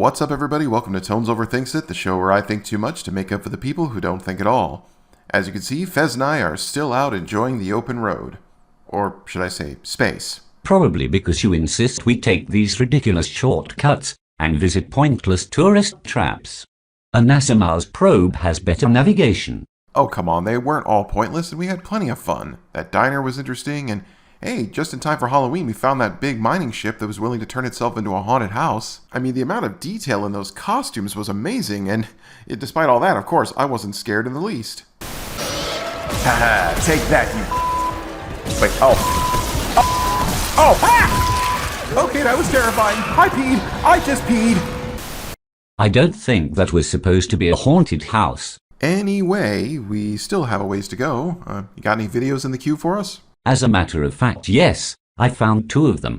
What's up, everybody? Welcome to Tones Over Thinks It, the show where I think too much to make up for the people who don't think at all. As you can see, Fez and I are still out enjoying the open road. Or should I say, space. Probably because you insist we take these ridiculous shortcuts and visit pointless tourist traps. A NASA Mars probe has better navigation. Oh, come on, they weren't all pointless and we had plenty of fun. That diner was interesting and, hey, just in time for Halloween, we found that big mining ship that was willing to turn itself into a haunted house. I mean, the amount of detail in those costumes was amazing, and despite all that, of course, I wasn't scared in the least. Haha, take that, you... Wait, Okay, that was terrifying. I just peed. I don't think that was supposed to be a haunted house. Anyway, we still have a ways to go. You got any videos in the queue for us? As a matter of fact, yes, I found 2 of them.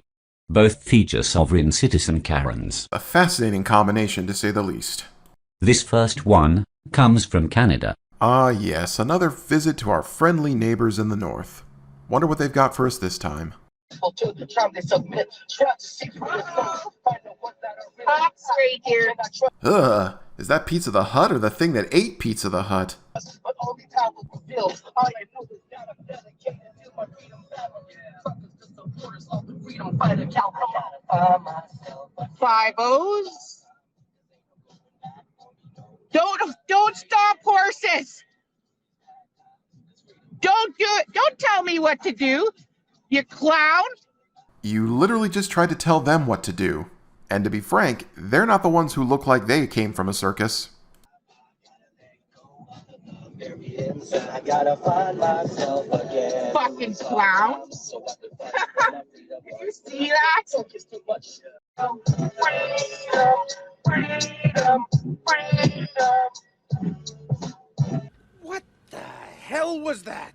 Both feature sovereign citizen Karens. A fascinating combination, to say the least. This first one comes from Canada. Ah, yes, another visit to our friendly neighbors in the north. Wonder what they've got for us this time. Ugh, is that Pizza the Hut or the thing that ate Pizza the Hut? Five O's. Don't stop horses. Don't do it. Don't tell me what to do, you clown. You literally just tried to tell them what to do. And to be frank, they're not the ones who look like they came from a circus. I gotta find myself again. Fucking clown. Did you see that? What the hell was that?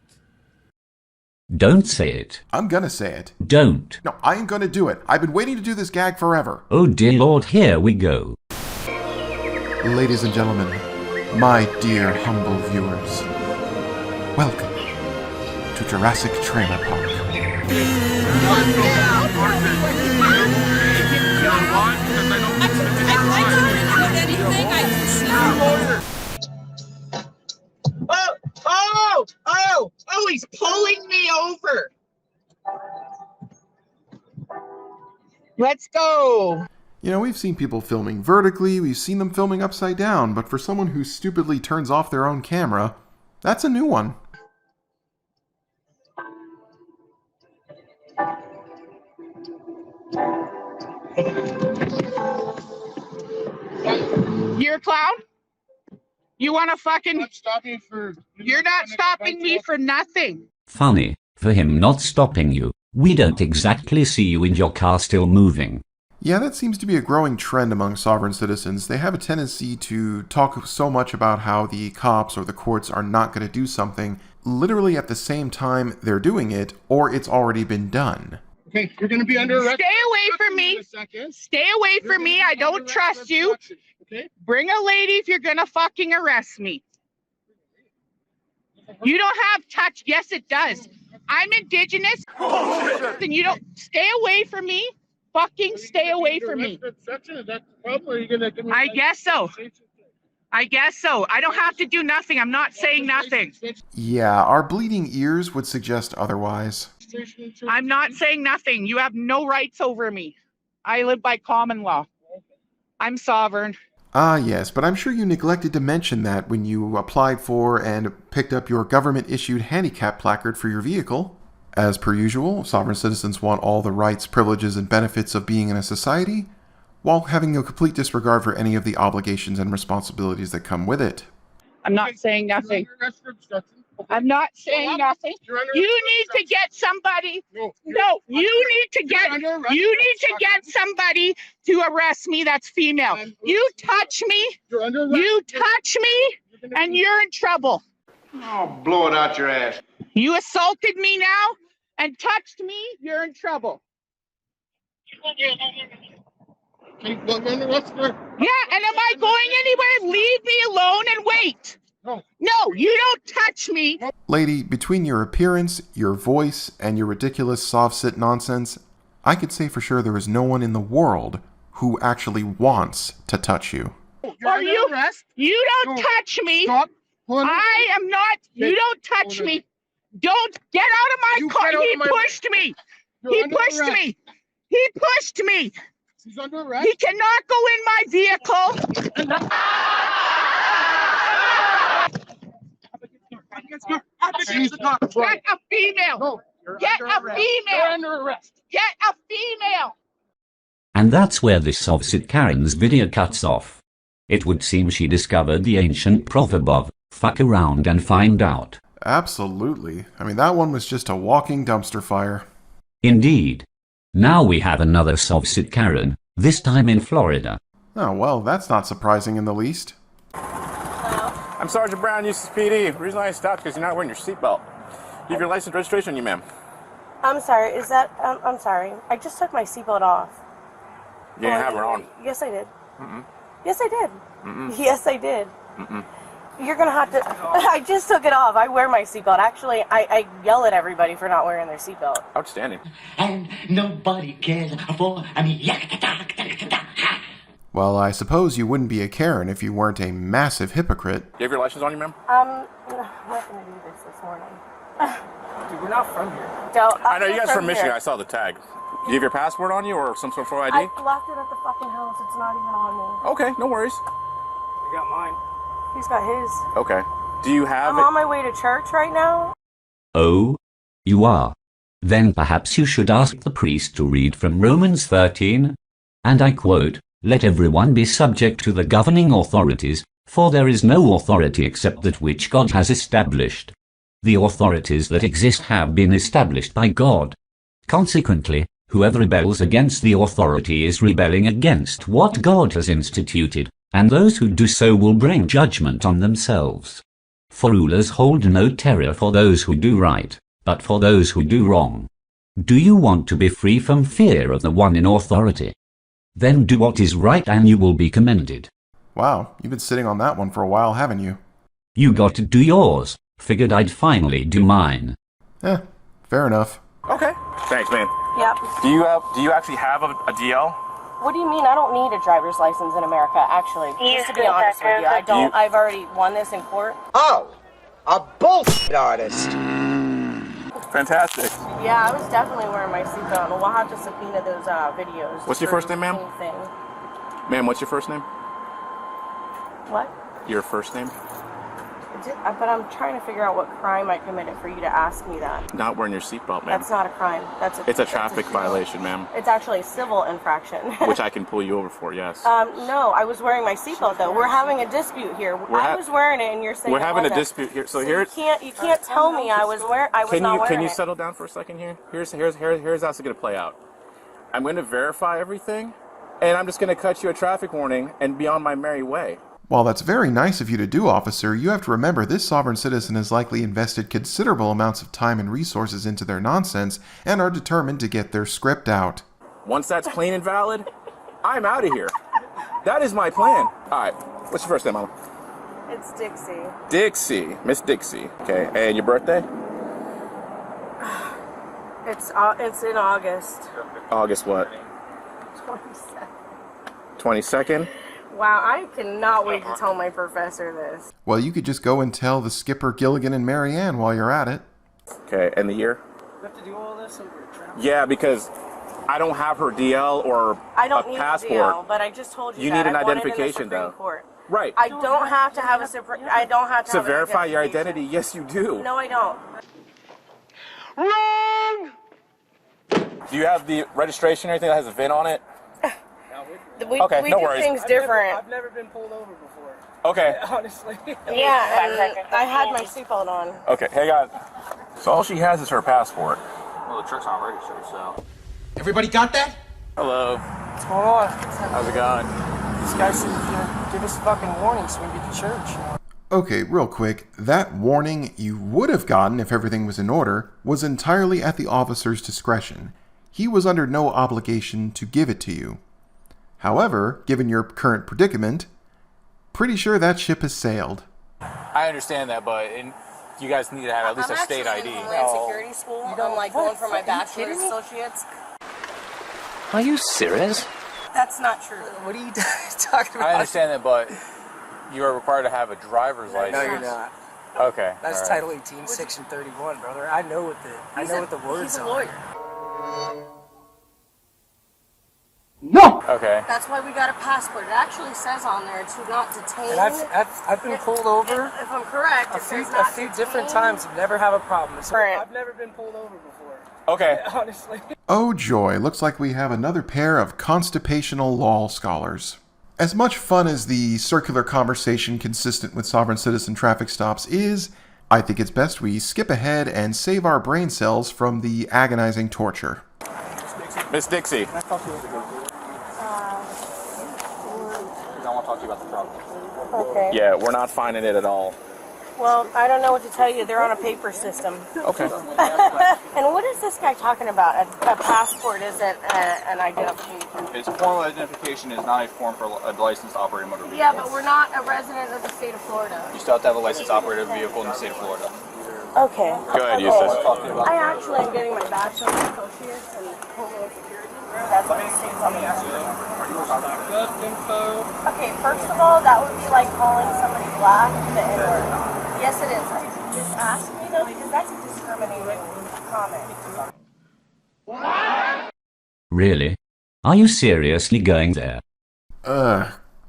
Don't say it. I'm gonna say it. Don't. No, I ain't gonna do it. I've been waiting to do this gag forever. Oh dear Lord, here we go. Ladies and gentlemen, my dear humble viewers, welcome to Jurassic Trailer Park. Oh, he's pulling me over. Let's go. You know, we've seen people filming vertically, we've seen them filming upside down, but for someone who stupidly turns off their own camera, that's a new one. You're a clown? You want to fucking... You're not stopping me for nothing. Funny, for him not stopping you. We don't exactly see you in your car still moving. Yeah, that seems to be a growing trend among sovereign citizens. They have a tendency to talk so much about how the cops or the courts are not going to do something literally at the same time they're doing it, or it's already been done. Okay, you're going to be under arrest. Stay away from me. Stay away from me. I don't trust you. Okay. Bring a lady if you're going to fucking arrest me. You don't have touch. Yes, it does. I'm indigenous. And you don't... Stay away from me. Fucking stay away from me. I guess so. I guess so. I don't have to do nothing. I'm not saying nothing. Yeah, our bleeding ears would suggest otherwise. I'm not saying nothing. You have no rights over me. I live by common law. I'm sovereign. Ah, yes, but I'm sure you neglected to mention that when you applied for and picked up your government-issued handicap placard for your vehicle. As per usual, sovereign citizens want all the rights, privileges, and benefits of being in a society, while having a complete disregard for any of the obligations and responsibilities that come with it. I'm not saying nothing. I'm not saying nothing. You need to get somebody. No, you need to get somebody to arrest me that's female. You touch me, and you're in trouble. Oh, blow it out your ass. You assaulted me now and touched me, you're in trouble. Yeah, and am I going anywhere? Leave me alone and wait. No, you don't touch me. Lady, between your appearance, your voice, and your ridiculous SovCit nonsense, I could say for sure there is no one in the world who actually wants to touch you. Are you? You don't touch me. Stop. I am not. You don't touch me. Don't get out of my car. He pushed me. He pushed me. He pushed me. He's under arrest. He cannot go in my vehicle. Get a female. No, Get a female. You're under arrest. Get a female. And that's where this SovCit Karen's video cuts off. It would seem she discovered the ancient proverb of, fuck around and find out. Absolutely. I mean, that one was just a walking dumpster fire. Indeed. Now we have another SovCit Karen, this time in Florida. Oh, well, that's not surprising in the least. I'm Sergeant Brown, UCPD. The reason I stopped is because you're not wearing your seatbelt. You have your license registration on you, ma'am. I'm sorry, is that, I'm sorry. I just took my seatbelt off. You didn't have her on. Yes, I did. Mm-mm. Yes, I did. Mm-mm. Yes, I did. Mm-mm. You're gonna have to, I just took it off. I wear my seatbelt. Actually, I yell at everybody for not wearing their seatbelt. Outstanding. And nobody cares for, Well, I suppose you wouldn't be a Karen if you weren't a massive hypocrite. You have your license on you, ma'am? I'm not gonna do this morning. Dude, we're not from here. I know you guys are from Michigan. I saw the tag. Do you have your passport on you or some sort of ID? I left it at the fucking house. It's not even on me. Okay, no worries. I got mine. He's got his. Okay. Do you have I'm on my way to church right now. Oh? You are? Then perhaps you should ask the priest to read from Romans 13. And I quote, "Let everyone be subject to the governing authorities, for there is no authority except that which God has established. The authorities that exist have been established by God. Consequently, whoever rebels against the authority is rebelling against what God has instituted, and those who do so will bring judgment on themselves. For rulers hold no terror for those who do right, but for those who do wrong. Do you want to be free from fear of the one in authority? Then do what is right and you will be commended." Wow, you've been sitting on that one for a while, haven't you? You got to do yours. Figured I'd finally do mine. Fair enough. Okay. Thanks, man. Yep. Do you actually have a DL? What do you mean? I don't need a driver's license in America, actually. Just to be honest with you, I don't. I've already won this in court. Oh, a bullshit artist. Fantastic. Yeah, I was definitely wearing my seatbelt, and we'll have to subpoena those videos. What's your first name, ma'am? Ma'am, what's your first name? What? Your first name? But I'm trying to figure out what crime I committed for you to ask me that. Not wearing your seatbelt, ma'am. That's not a crime. It's a traffic violation, ma'am. It's actually a civil infraction. Which I can pull you over for, yes. No, I was wearing my seatbelt though. We're having a dispute here. I was wearing it, and you're saying we're having a dispute here. So here, you can't tell me I was not wearing it. Can you settle down for a second here? Here's how it's going to play out. I'm going to verify everything, and I'm just going to cut you a traffic warning and be on my merry way. While that's very nice of you to do, officer, you have to remember this sovereign citizen has likely invested considerable amounts of time and resources into their nonsense and are determined to get their script out. Once that's clean and valid, I'm out of here. That is my plan. All right. What's your first name, Mama? It's Dixie. Dixie. Miss Dixie. Okay. And your birthday? It's in August. August what? 22nd. 22nd? Wow, I cannot wait to tell my professor this. Well, you could just go and tell the skipper Gilligan and Marianne while you're at it. Okay, and the year? You have to do all this over travel? Yeah, because I don't have her DL or I don't a need passport. a DL, but I just told you You that. need an I won it in the identification, Supreme though. Court. Right. I don't have to have To verify your identity, yes, you do. No, I don't. Wrong! Do you have the registration or anything that has a VIN on it? We Okay, no do worries. things different. I've never been pulled over before. Okay. Honestly. Yeah, and I had my seatbelt on. Okay, hang on. So all she has is her passport. Well, the truck's not registered, so. Everybody got that? Hello. What's going on? How's it going? This guy said he's gonna give us a fucking warning so we can get to church. Okay, real quick, that warning you would have gotten if everything was in order was entirely at the officer's discretion. He was under no obligation to give it to you. However, given your current predicament, pretty sure that ship has sailed. I understand that, but you guys need to have at least a state ID. I'm actually in Homeland Security School. I'm like going for my bachelor's associates. Are you serious? That's not true. What are you talking about? I understand that, but you are required to have a driver's license. No, you're not. Okay. That's all right. Title 18, Section 31, brother. I know what the words He's a are. lawyer. No. Okay. That's why we got a passport. It actually says on there to not detain. And I've been pulled over If I'm correct, a few different times. Never have a problem. So I've never been pulled over before. Okay. Honestly. Oh joy, looks like we have another pair of constipational law scholars. As much fun as the circular conversation consistent with sovereign citizen traffic stops is, I think it's best we skip ahead and save our brain cells from the agonizing torture. Miss Dixie. I don't want to talk to you about the problem. Okay. Yeah, we're not finding it at all. Well, I don't know what to tell you. They're on a paper system. Okay. And what is this guy talking about? A passport isn't an identification. It's formal identification is not a form for a license to operate a motor vehicle. Yeah, but we're not a resident of the state of Florida. You still have to have a license to operate a vehicle in the state of Florida. Okay. Good, Eustace. I actually am getting my bachelor's in associates in Homeland Security. That's what the state's on the Okay, first of all, that would be like calling somebody black the N-word. Yes, it is. Just ask me though, because that's a discriminating comment. Really? Are you seriously going there?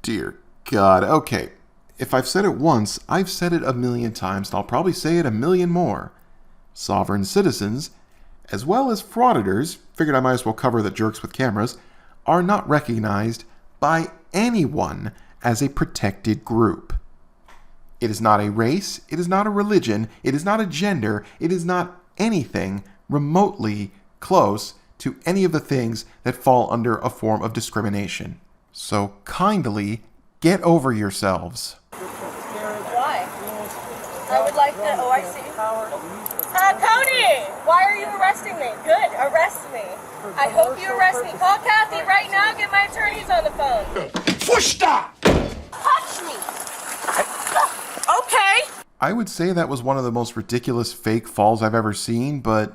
Dear God. Okay, if I've said it once, I've said it a million times, and I'll probably say it a million more. Sovereign citizens, as well as frauditors, figured I might as well cover the jerks with cameras, are not recognized by anyone as a protected group. It is not a race, it is not a religion, it is not a gender, it is not anything remotely close to any of the things that fall under a form of discrimination. So kindly get over yourselves. Why? I would like to. Oh, I see. Cody, why are you arresting me? Good, arrest me. I hope you arrest me. Call Kathy right now. Get my attorneys on the phone. Touch me. Okay. I would say that was one of the most ridiculous fake falls I've ever seen, but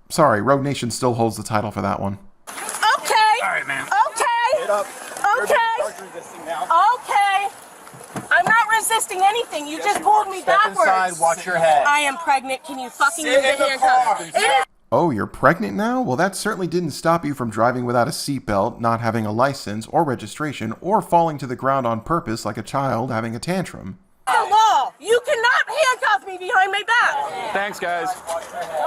sorry, Rogue Nation still holds the title for that one. Okay. All right, man. Okay. Get up. Okay. You're resisting now. Okay. I'm not resisting anything. You just pulled me backwards. Inside, watch your head. I am pregnant. Can you fucking Sit move the in the handcuffs? car. Oh, you're pregnant now? Well, that certainly didn't stop you from driving without a seatbelt, not having a license or registration, or falling to the ground on purpose like a child having a tantrum. The law. You cannot handcuff me behind my back. Thanks, guys.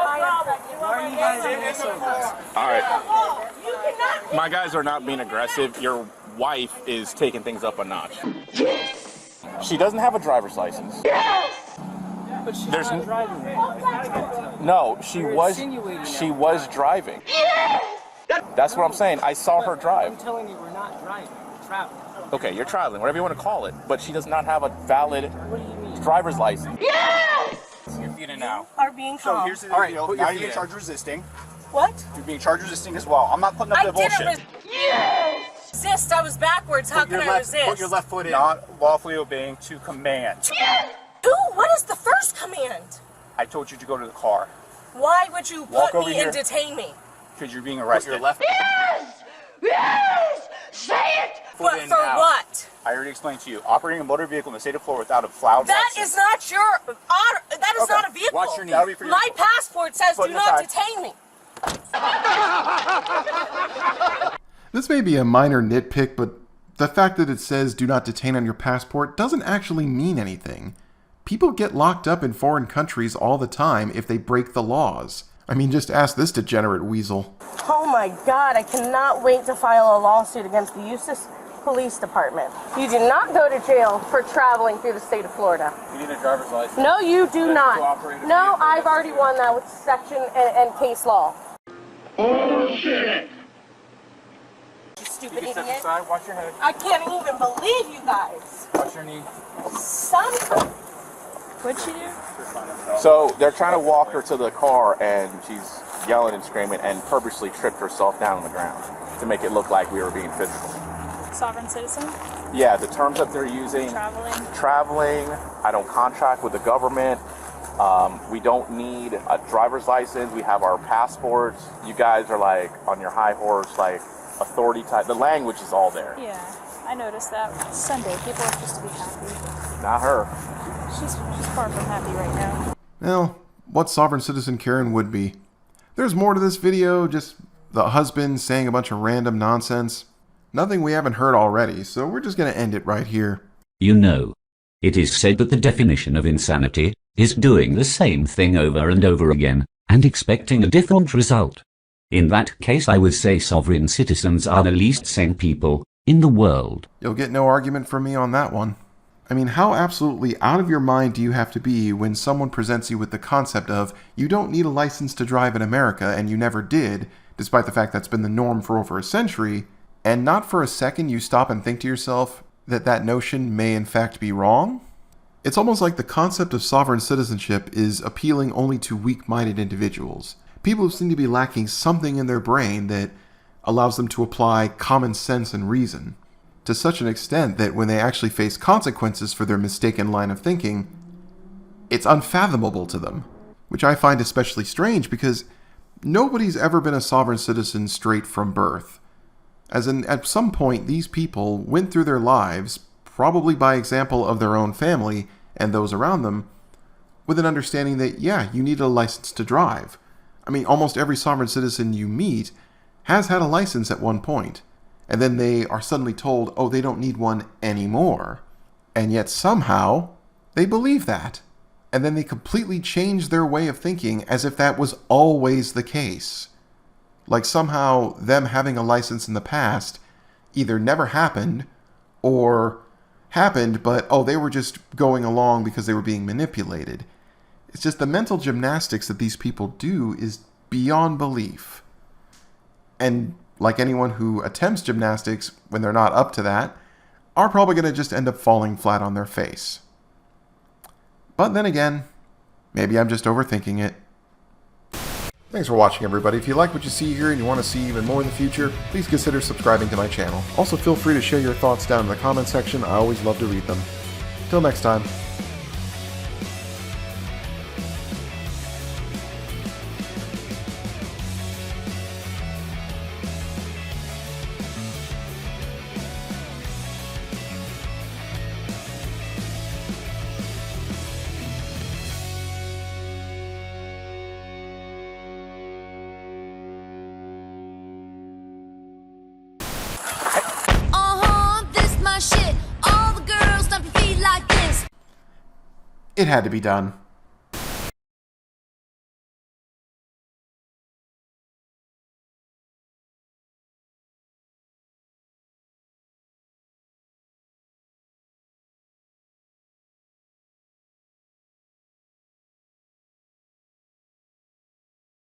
Why are you guys being so aggressive? All right. You cannot. My guys are not being aggressive. Your wife is taking things up a notch. Yes. She doesn't have a driver's license. But she's not driving. No, she You're was. insinuating She that. was driving. That's what I'm saying. I saw her I'm drive. telling you, we're not driving. We're traveling. Okay, you're traveling, whatever you want to call it, but she does not have a valid What do you mean? driver's license. Your feet in now. Are being So calm. here's the All right, deal. put your Now feet you're being in. charged with resisting. What? You're being charged with resisting as well. I'm not putting up I the didn't bullshit. resist. I was backwards. How can I resist? Put your left foot in. Not lawfully obeying to command. Who? What is the first command? I told you to go to the car Why would you Walk put over me here. and detain me? because you're being arrested. Your left. Yes! Say it! What, in for now. what? I already explained to you. Operating a motor vehicle in the state of Florida without a valid That license. is not your honor. That is Okay. not a vehicle. Watch your knee. That'll be for your- My passport says Foot do in not the side. detain me. This may be a minor nitpick, but the fact that it says do not detain on your passport doesn't actually mean anything. People get locked up in foreign countries all the time if they break the laws. I mean, just ask this degenerate weasel. Oh my God, I cannot wait to file a lawsuit against the Eustis Police Department. You do not go to jail for traveling through the state of Florida. You need a driver's license. No, you do To not. operate a No, vehicle. I've already won that with section and case law. Oh, shit! You stupid You can step idiot. aside. Watch your head. I can't even believe you guys. Watch your knee. Some. What'd she do? So they're trying to walk her to the car, and she's yelling and screaming, and purposely tripped herself down on the ground to make it look like we were being physical. Sovereign citizen? Yeah, the terms that they're using. Traveling. I don't contract with the government. We don't need a driver's license. We have our passports. You guys are like on your high horse, like, authority type. The language is all there. Yeah, I noticed that. It's Sunday, people are supposed to be happy. Not her. She's far from happy right now. Well, what sovereign citizen Karen would be. There's more to this video, just the husband saying a bunch of random nonsense. Nothing we haven't heard already, so we're just going to end it right here. You know, it is said that the definition of insanity is doing the same thing over and over again, and expecting a different result. In that case, I would say sovereign citizens are the least sane people in the world. You'll get no argument from me on that one. I mean, how absolutely out of your mind do you have to be when someone presents you with the concept of you don't need a license to drive in America, and you never did, despite the fact that's been the norm for over a century, and not for a second you stop and think to yourself that that notion may in fact be wrong? It's almost like the concept of sovereign citizenship is appealing only to weak-minded individuals. People who seem to be lacking something in their brain that allows them to apply common sense and reason, to such an extent that when they actually face consequences for their mistaken line of thinking, it's unfathomable to them, which I find especially strange because nobody's ever been a sovereign citizen straight from birth. As in, at some point, these people went through their lives, probably by example of their own family and those around them, with an understanding that, yeah, you need a license to drive. I mean, almost every sovereign citizen you meet has had a license at one point, and then they are suddenly told, oh, they don't need one anymore. And yet somehow, they believe that. And then they completely change their way of thinking as if that was always the case. Like somehow them having a license in the past either never happened or happened, but oh, they were just going along because they were being manipulated. It's just the mental gymnastics that these people do is beyond belief. And like anyone who attempts gymnastics when they're not up to that, are probably going to just end up falling flat on their face. But then again, maybe I'm just overthinking it. Thanks for watching, everybody. If you like what you see here and you want to see even more in the future, please consider subscribing to my channel. Also, feel free to share your thoughts down in the comment section. I always love to read them. Till next time. It had to be done.